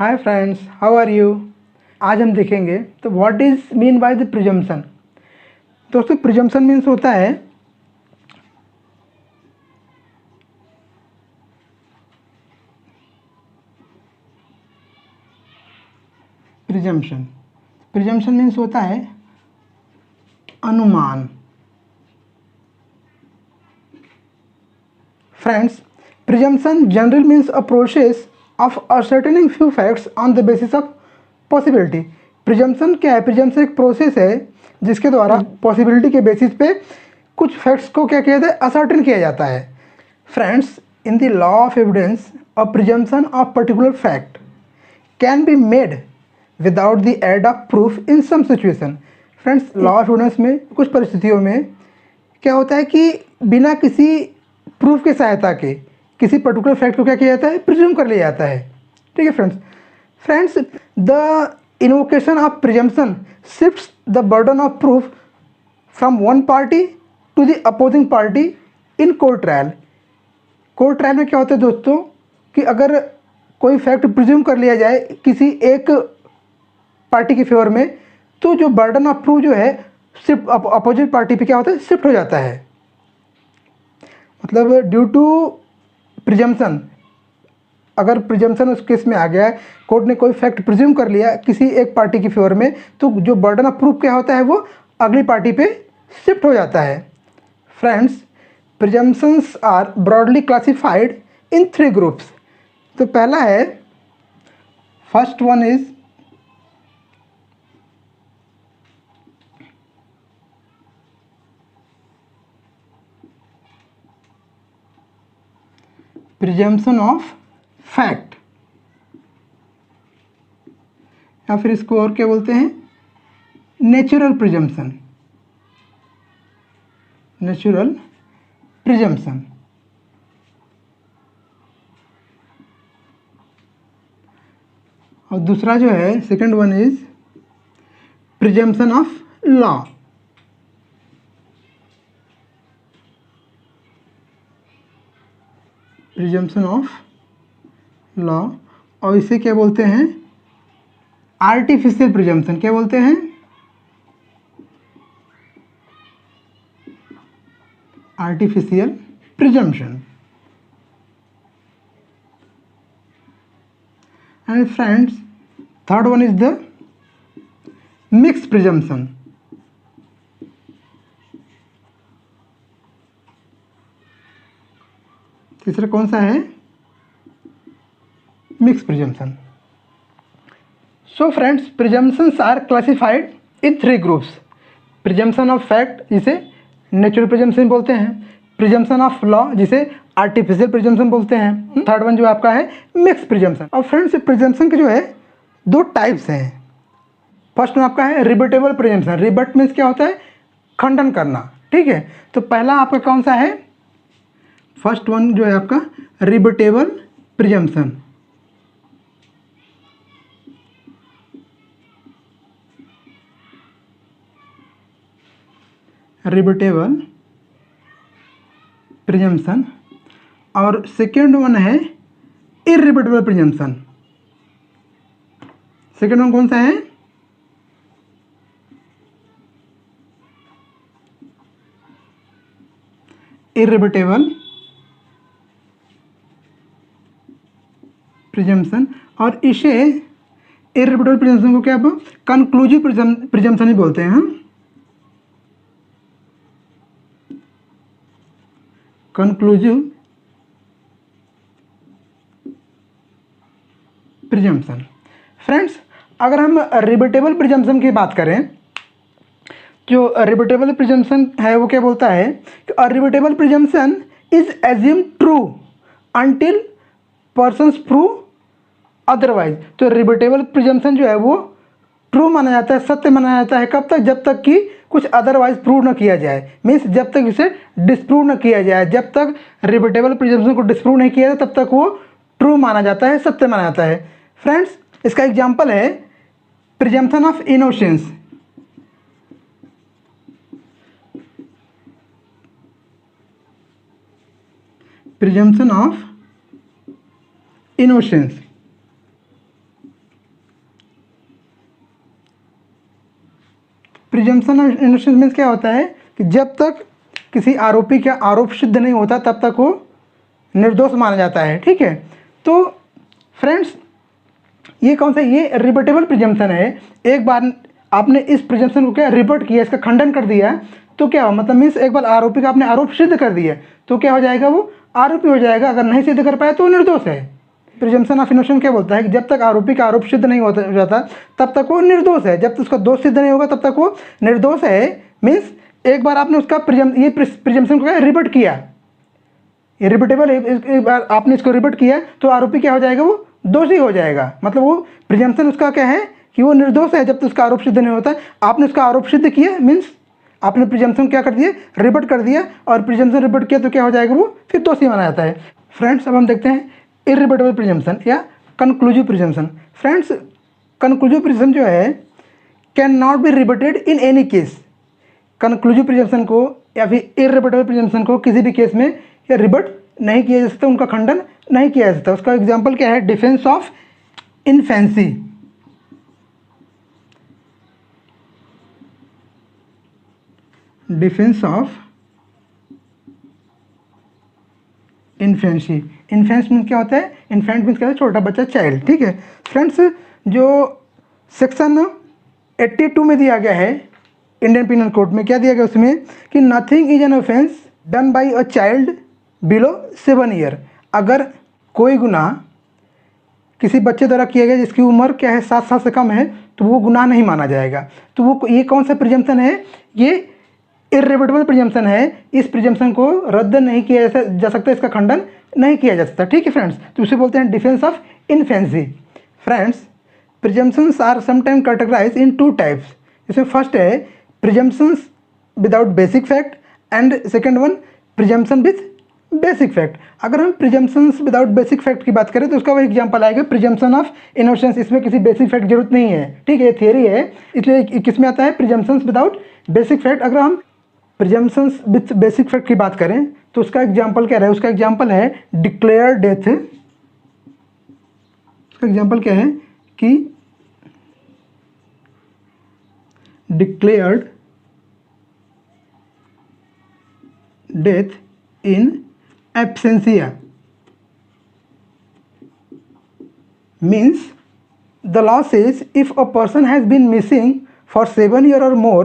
Hi friends, how are you. आज हम देखेंगे तो what is mean by the presumption. दोस्तों, प्रिजम्पशन मीन्स होता है प्रिजम्पशन। प्रिजम्पशन मीन्स होता है अनुमान। Friends, presumption general means a process of ascertaining few facts on the basis of possibility। Presumption क्या है? प्रिजम्पशन एक प्रोसेस है जिसके द्वारा पॉसिबिलिटी के बेसिस पे कुछ फैक्ट्स को क्या किया जाता है, असर्टेन किया जाता है। Friends, in the law of evidence a presumption of particular fact can be made without the aid of proof in some situation. Friends, law of evidence में कुछ परिस्थितियों में क्या होता है कि बिना किसी प्रूफ की सहायता के किसी पर्टिकुलर फैक्ट को क्या किया जाता है, प्रिज्यूम कर लिया जाता है। ठीक है friends, the invocation of presumption shifts the burden of proof from one party to the opposing party in court trial. Court trial में क्या होता है दोस्तों कि अगर कोई फैक्ट प्रिज्यूम कर लिया जाए किसी एक पार्टी के फेवर में, तो जो बर्डन ऑफ प्रूफ जो है शिफ्ट अपोजिट पार्टी पे क्या होता है, शिफ्ट हो जाता है। मतलब ड्यू टू प्रिजम्पशन, अगर प्रिजम्पशन उस केस में आ गया है, कोर्ट ने कोई फैक्ट प्रिज्यूम कर लिया किसी एक पार्टी की फेवर में, तो जो बर्डन ऑफ प्रूफ क्या होता है वो अगली पार्टी पे शिफ्ट हो जाता है। Friends, presumptions are broadly classified in 3 groups. तो पहला है, first one is presumption of fact, या फिर इसको और क्या बोलते हैं, नेचुरल प्रिजम्पशन। Natural presumption. और दूसरा जो है, second one is presumption of law. Presumption of law, और इसे क्या बोलते हैं, आर्टिफिशियल प्रिजम्पशन। क्या बोलते हैं, artificial presumption. And friends, third one is the mix presumption. तीसरा कौन सा है, mix presumption. So friends, presumptions are classified in 3 groups. Presumption of fact जिसे नेचुरल प्रिजम्पशन बोलते हैं, प्रिजम्पशन ऑफ लॉ जिसे आर्टिफिशियल प्रिजम्पशन बोलते हैं, थर्ड वन जो आपका है मिक्स प्रिजम्पशन। और फ्रेंड्स, प्रिजम्पशन के जो है 2 टाइप्स हैं। फर्स्ट में आपका है रिबटेबल प्रिजम्पशन। रिबट मीन्स क्या होता है, खंडन करना। ठीक है, तो पहला आपका कौन सा है, फर्स्ट वन जो है आपका रिबटेबल प्रिजम्पशन। Rebuttable presumption. और सेकेंड वन है इररिबटेबल प्रिजम्पशन। सेकेंड वन कौन सा है, इररिबटेबल प्रिजम्पशन। और इसे इररिबटेबल प्रिजम्पशन को क्या आप कंक्लूसिव प्रिजम्पशन ही बोलते हैं। हम कंक्लूसिव प्रिजम्पशन। फ्रेंड्स, अगर हम रिबटेबल प्रिजम्पशन की बात करें, जो रिबटेबल प्रिजम्पशन है वो क्या बोलता है कि a rebuttable presumption is assume true until persons prove otherwise. तो रिबटेबल प्रिजम्पशन जो है वो ट्रू माना जाता है, सत्य माना जाता है। कब तक, जब तक कि कुछ अदरवाइज प्रूव न किया जाए। मीन्स जब तक इसे डिस्प्रूव न किया जाए, जब तक रिबटेबल प्रिजम्पशन को डिस्प्रूव नहीं किया जाए तब तक वो ट्रू माना जाता है, सत्य माना जाता है। फ्रेंड्स, इसका एग्जाम्पल है presumption of innocence. Presumption of innocence. Presumption of innocence means क्या होता है कि जब तक किसी आरोपी का आरोप सिद्ध नहीं होता तब तक वो निर्दोष माना जाता है। ठीक है, तो फ्रेंड्स ये कौन सा, ये रिबटेबल प्रिजम्पशन है। एक बार आपने इस प्रिजम्पशन को क्या रिबट किया, इसका खंडन कर दिया, तो क्या हो, मतलब मीन्स एक बार आरोपी का आपने आरोप सिद्ध कर दिया तो क्या हो जाएगा, वो आरोपी हो जाएगा। अगर नहीं सिद्ध कर पाया तो वो निर्दोष है। प्रिजम्पशन ऑफ इनोसेंस क्या बोलता है कि जब तक आरोपी का आरोप सिद्ध नहीं हो जाता तब तक वो निर्दोष है, जब तक उसका दोष सिद्ध नहीं होगा तब तक वो निर्दोष है। मीन्स एक बार आपने उसका प्रिजम्पशन को क्या रिबट किया, ये रिबटेबल है, एक बार आपने इसको रिबट किया तो आरोपी क्या हो जाएगा, वो दोषी हो जाएगा। मतलब वो प्रिजम्पशन उसका क्या है कि वो निर्दोष है जब तक उसका आरोप सिद्ध नहीं होता। आपने उसका आरोप सिद्ध किया, मीन्स आपने प्रिजम्पशन क्या कर दिया, रिबट कर दिया, और प्रिजम्पशन रिबट किया तो क्या हो जाएगा, वो फिर दोषी माना जाता है। फ्रेंड्स अब हम देखते हैं इररिबटेबल प्रिजम्पशन या conclusive presumption. Friends conclusive presumption जो है can not be rebutted in any case. Conclusive presumption को या फिर इररिबटेबल प्रिजम्पशन को किसी भी केस में या रिबट नहीं किया जा सकता, उनका खंडन नहीं किया जा सकता। उसका एग्जाम्पल क्या है, defence of infancy. Defence of infancy. Infancy means क्या होता है, इन्फेंट मीन्स क्या होता है, छोटा बच्चा, चाइल्ड। ठीक है फ्रेंड्स, जो सेक्शन 82 में दिया गया है इंडियन पिनल कोड में, क्या दिया गया उसमें कि nothing is an offence done by a child below 7 year. अगर कोई गुनाह किसी बच्चे द्वारा किया गया जिसकी उम्र क्या है 7 साल से कम है तो वो गुनाह नहीं माना जाएगा। तो वो ये कौन सा प्रिजम्पशन है, ये इररिबटेबल प्रिजम्पशन है। इस प्रिजम्पशन को रद्द नहीं किया जा सकता, इसका खंडन नहीं किया जा सकता। ठीक है फ्रेंड्स, तो उसे बोलते हैं defence of infancy. Friends presumptions are sometime categorise in 2 types. इसमें फर्स्ट है presumptions without basic fact and second one presumption with basic fact. अगर हम प्रिजम्पशंस विदाउट बेसिक फैक्ट की बात करें तो उसका वो एग्जांपल आएगा प्रिजम्पशन ऑफ इनोसेंस। इसमें किसी बेसिक फैक्ट जरूरत नहीं है। ठीक है, ये थियरी है, इसलिए किसमें आता है, प्रिजम्पशंस विदाउट बेसिक फैक्ट। अगर हम प्रिजम्पशंस विथ बेसिक फैक्ट की बात करें तो उसका एग्जांपल क्या है, उसका एग्जांपल है डिक्लेयर डेथ। उसका एग्जांपल क्या है कि declared death in absentia means the law says if a person has been missing for 7 years or more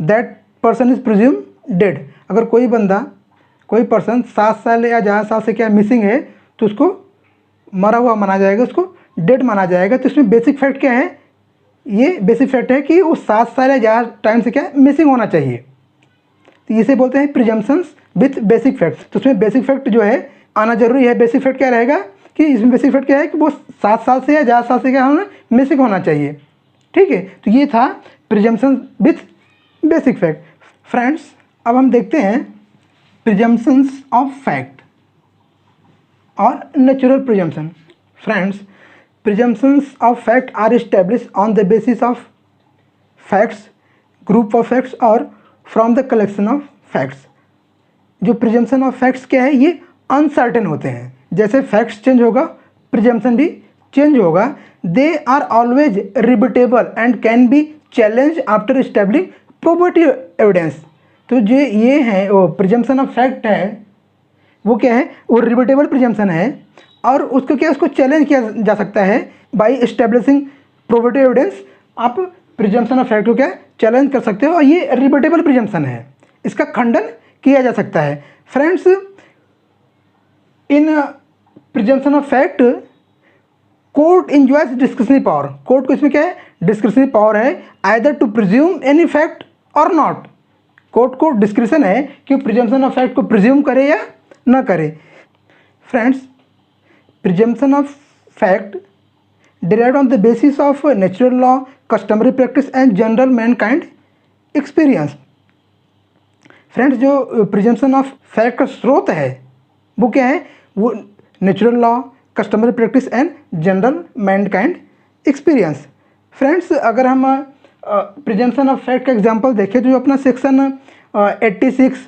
that person is presumed dead। अगर कोई बंदा, कोई पर्सन 7 साल या ज़्यादा साल से क्या मिसिंग है तो उसको मरा हुआ माना जाएगा, उसको डेड माना जाएगा। तो इसमें बेसिक फैक्ट क्या है, ये बेसिक फैक्ट है कि वो 7 साल या ज़्यादा टाइम से क्या मिसिंग होना चाहिए। तो इसे बोलते हैं प्रिजम्पशंस विथ बेसिक फैक्ट। तो उसमें बेसिक फैक्ट जो है आना जरूरी है। बेसिक फैक्ट क्या रहेगा कि इसमें बेसिक फैक्ट क्या है कि वो 7 साल से या ज़्यादा साल से क्या होना, मिसिंग होना चाहिए। ठीक है, तो ये था presumption with basic fact. Friends अब हम देखते हैं प्रिजम्पशंस ऑफ फैक्ट और natural presumption. Friends presumptions of fact are establish on the basis of facts, group of facts और from the collection of facts. जो प्रिजम्पशन ऑफ फैक्ट्स क्या है, ये अनसर्टेन होते हैं। जैसे फैक्ट्स चेंज होगा प्रिजम्पशन भी चेंज होगा। They are always rebuttable and can be challenge after establish probable evidence. तो जो ये है वो प्रिजम्पशन ऑफ फैक्ट है, वो क्या है, वो रिबटेबल प्रिजम्पशन है और उसको क्या, उसको चैलेंज किया जा सकता है बाय एस्टेब्लिशिंग प्रोबेबल एविडेंस। आप प्रिजम्पशन ऑफ फैक्ट को क्या चैलेंज कर सकते हो और ये रिबटेबल प्रिजम्पशन है, इसका खंडन किया जा सकता है। Friends in presumption of fact court enjoys discretionary power. Court को इसमें क्या है, डिस्क्रिशनरी पावर है either to presume any fact और नॉट। कोर्ट को डिस्क्रिशन है कि प्रिजम्पशन ऑफ फैक्ट को प्रिज्यूम करे या ना करे। Friends presumption of fact derived on the basis of natural law, customary practice and general mankind experience। Friends जो प्रिजम्पशन ऑफ फैक्ट का स्रोत है वो क्या है, वो natural law, customary practice and general Mankind experience. Friends अगर हम प्रिजम्पशन ऑफ फैक्ट का एग्जांपल देखें तो जो अपना सेक्शन 86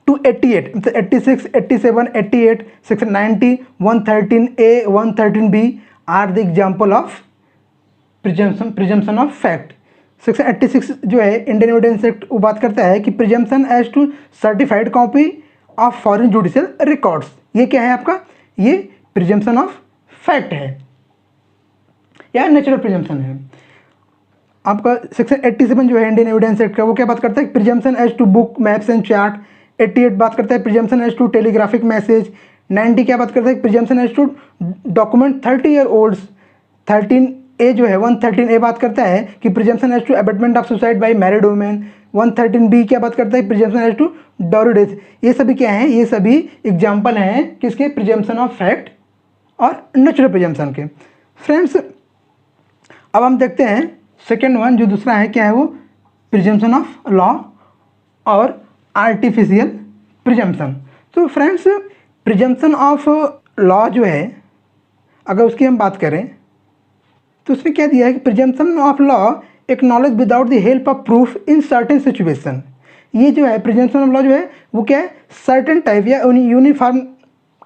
to 88 मतलब 86, 87, 88, section 90, 113A, 113B are the example of presumption of fact. Section 86 जो है इंडियन एविडेंस एक्ट वो बात करता है कि presumption as to certified copy of foreign judicial records. ये क्या है आपका, ये प्रिजम्पशन ऑफ फैक्ट है या नेचुरल प्रिजम्पशन है। आपका सेक्शन 87 जो है इंडियन एविडेंस एक्ट का वो क्या बात करता है, presumption as to book maps and chart. 88 बात करता है presumption as to telegraphic message. 90 क्या बात करता है, presumption as to document 30 year olds. 13A जो है 113A बात करता है कि presumption as to abetment of suicide by married women. 113B क्या बात करता है, presumption as to dowry death. ये सभी क्या हैं, ये सभी एग्जाम्पल हैं किसके, प्रिजम्पशन ऑफ फैक्ट और नेचुरल प्रिजम्पशन के। फ्रेंड्स अब हम देखते हैं सेकेंड वन जो दूसरा है, क्या है वो, प्रिजम्पशन ऑफ लॉ और आर्टिफिशियल प्रिजम्पशन। तो फ्रेंड्स प्रिजम्पशन ऑफ लॉ जो है अगर उसकी हम बात करें तो उसमें क्या दिया है कि presumption of law acknowledge without the help of proof in certain situation. ये जो है प्रिजम्पशन ऑफ लॉ जो है वो क्या है, सर्टेन टाइप या यूनिफॉर्म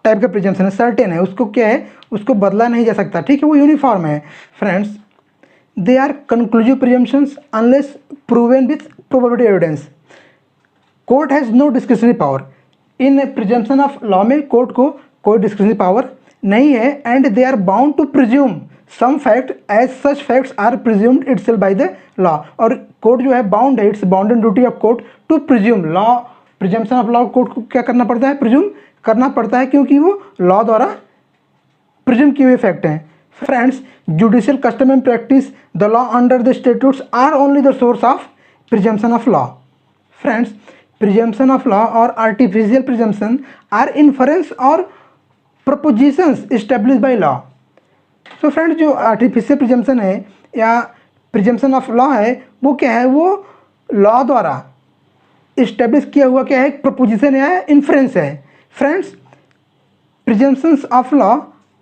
टाइप का प्रिजम्पशन है, सर्टेन है, उसको क्या है, उसको बदला नहीं जा सकता, ठीक है, वो यूनिफॉर्म है। Friends they are conclusive presumptions unless proven with probability evidence. Court has no discretionary power. In presumption of law में कोर्ट को कोई डिस्क्रिशनरी पावर नहीं है। And they are bound to presume some fact as such facts are presumed itself by the law. और court जो है bound है, it's bound and duty of court to presume law. Presumption of law court को क्या करना पड़ता है, presume करना पड़ता है, क्योंकि वो लॉ द्वारा प्रिज्यूम किए हुए फैक्ट हैं। Friends judicial custom and practice the law under the statutes are only the source of presumption of law. Friends presumption of law और आर्टिफिशियल प्रिजम्पशन आर इन्फरेंस और प्रपोजिशंस एस्टेब्लिश बाय लॉ। तो friends जो artificial presumption है या presumption of law है वो क्या है, वो लॉ द्वारा इस्टेब्लिश किया हुआ क्या है, प्रपोजिशन या इन्फ्रेंस है। Friends presumptions of law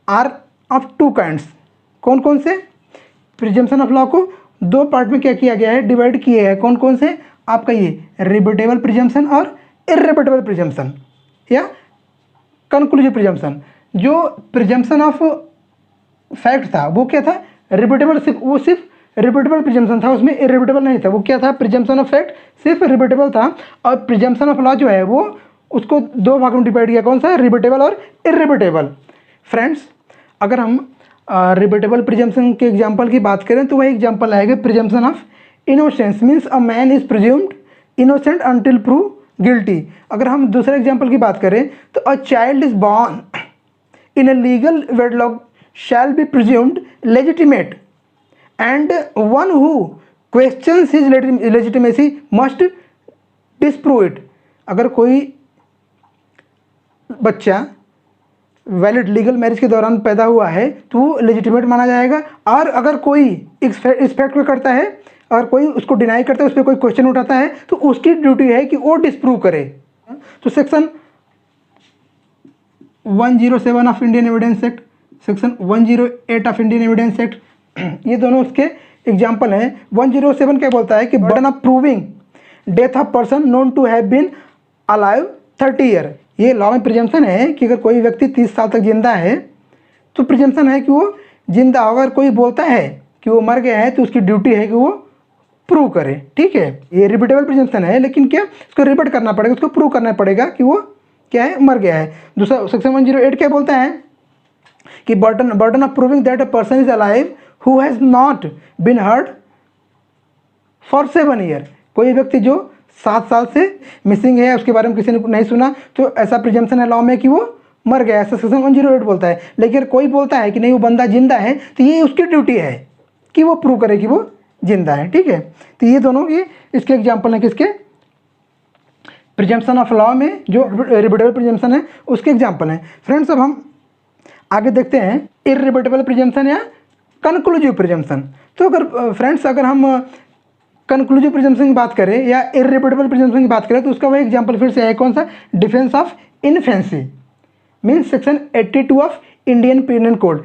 are of two kinds. कौन कौन से, प्रिजम्पशन ऑफ लॉ को दो पार्ट में क्या किया गया है, डिवाइड किए हैं। कौन कौन से, आपका ये रिबटेबल प्रिजम्पशन और इर्रिबटेबल प्रिजम्पशन या कंक्लूसिव प्रिजम्पशन। जो प्रिजम्पशन ऑफ फैक्ट था वो क्या था, रिबटेबल, वो सिर्फ रिबटेबल प्रिजम्पशन था, उसमें इर्रिबटेबल नहीं था। वो क्या था, प्रिजम्पशन ऑफ फैक्ट सिर्फ रिबटेबल था। और प्रिजम्पशन ऑफ लॉ जो है वो उसको दो भागों में डिवाइड किया, कौन सा, रिबटेबल और इर्रिबटेबल। फ्रेंड्स अगर हम रिबटेबल प्रिजम्पशन के एग्जांपल की बात करें तो वह एग्जांपल आएगा presumption of innocence, means a man is presumed innocent until prove guilty. अगर हम दूसरे एग्जांपल की बात करें तो a child is born in a legal wedlock shall be presumed legitimate and one who questions his legitimacy must disprove it. अगर कोई बच्चा वैलिड लीगल मैरिज के दौरान पैदा हुआ है तो वो लेजिटिमेट माना जाएगा। और अगर कोई इस फैक्ट को करता है, अगर कोई उसको डिनाई करता है, उस पर कोई क्वेश्चन उठाता है तो उसकी ड्यूटी है कि वो डिस्प्रूव करे। तो section 107 of Indian evidence act, section 108 of Indian evidence act, ये दोनों उसके एग्जाम्पल हैं। 107 क्या बोलता है कि burden of proving death of person known to have been alive 30 year. ये लॉ में प्रिजम्पशन है कि अगर कोई व्यक्ति 30 साल तक जिंदा है तो प्रिजम्पशन है कि वो जिंदा। अगर कोई बोलता है कि वो मर गया है तो उसकी ड्यूटी है कि वो प्रूव करे, ठीक है। ये रिपीटेबल प्रिजम्पशन है, लेकिन क्या उसको रिपीट करना पड़ेगा, उसको प्रूव करना पड़ेगा कि वो क्या है, मर गया है। दूसरा सेक्शन 108 क्या बोलता है कि burden of proving that a person is alive who has not been heard for 7 year. कोई व्यक्ति जो 7 साल से मिसिंग है, उसके बारे में किसी ने नहीं सुना, तो ऐसा प्रिजम्पशन है लॉ में कि वो मर गया, ऐसा सेक्शन 108 बोलता है। लेकिन कोई बोलता है कि नहीं वो बंदा जिंदा है तो ये उसकी ड्यूटी है कि वो प्रूव करे कि वो जिंदा है, ठीक है। तो ये दोनों ये इसके एग्जाम्पल हैं, किसके, प्रिजम्पशन ऑफ लॉ में जो रिबटेबल प्रिजम्पशन है उसके एग्जाम्पल हैं। फ्रेंड्स अब हम आगे देखते हैं इर्रिबटेबल प्रिजम्पशन या कंक्लूसिव प्रिजम्पशन। तो अगर फ्रेंड्स अगर हम कंक्लूसिव प्रिजम्पशन की बात करें या इर्रिबटेबल प्रिजम्पशन की बात करें तो उसका वही एग्जांपल फिर से है, कौन सा, defence of infancy, means section 82 of Indian penal code.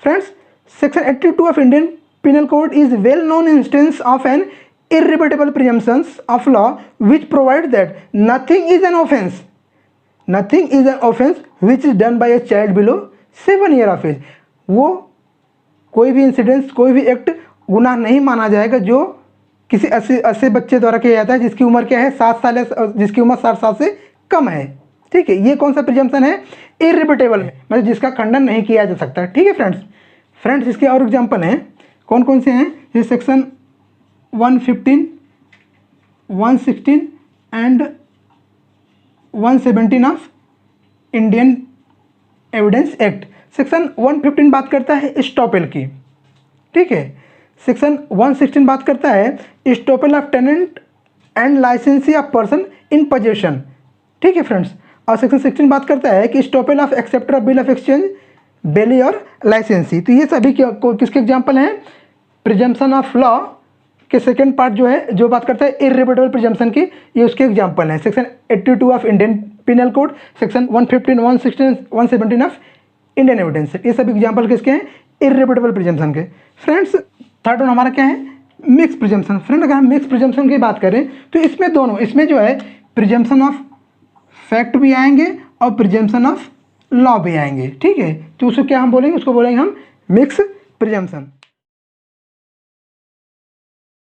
Friends section 82 of Indian penal code is well known instance of an irrebuttable presumptions of law which provide that nothing is an offence which is done by a child below 7 year of age. वो कोई भी incidence, कोई भी act गुनाह नहीं माना जाएगा जो किसी ऐसे बच्चे द्वारा किया जाता है जिसकी उम्र क्या है 7 साल है, जिसकी उम्र 60 साल से कम है। ठीक है, ये कौन सा प्रिजम्पशन है? इररिबटेबल में, मतलब जिसका खंडन नहीं किया जा सकता। ठीक है फ्रेंड्स इसके और एग्जाम्पल हैं, कौन कौन से हैं? ये section 115, 116 and 117 of Indian evidence act. Section 115 बात करता है स्टॉपेल की। ठीक है, सेक्शन 116 बात करता है स्टॉपेल ऑफ टेनेंट एंड लाइसेंसी ऑफ पर्सन इन पोजेशन। ठीक है फ्रेंड्स, और सेक्शन 16 बात करता है कि estoppel of acceptor of bill of exchange, bailee और लाइसेंसी। तो ये सभी किसके एग्जाम्पल हैं? प्रिजम्पशन ऑफ लॉ के सेकेंड पार्ट जो है, जो बात करता है इररिबटेबल प्रिजम्पशन की, ये उसके एग्जाम्पल हैं। Section 82 of Indian penal code, section 115, 116, 117 of Indian evidence, ये सभी एग्जाम्पल किसके हैं? इररिबटेबल प्रिजम्पशन के। फ्रेंड्स थर्ड वन हमारा क्या है? Mix presumption. फ्रेंड अगर हम मिक्स प्रिजम्पशन की बात करें तो इसमें दोनों, इसमें जो है प्रिजम्पशन ऑफ फैक्ट भी आएंगे और प्रिजम्पशन ऑफ लॉ भी आएंगे। ठीक है, तो उसको क्या हम बोलेंगे? उसको बोलेंगे हम मिक्स प्रिजम्पशन।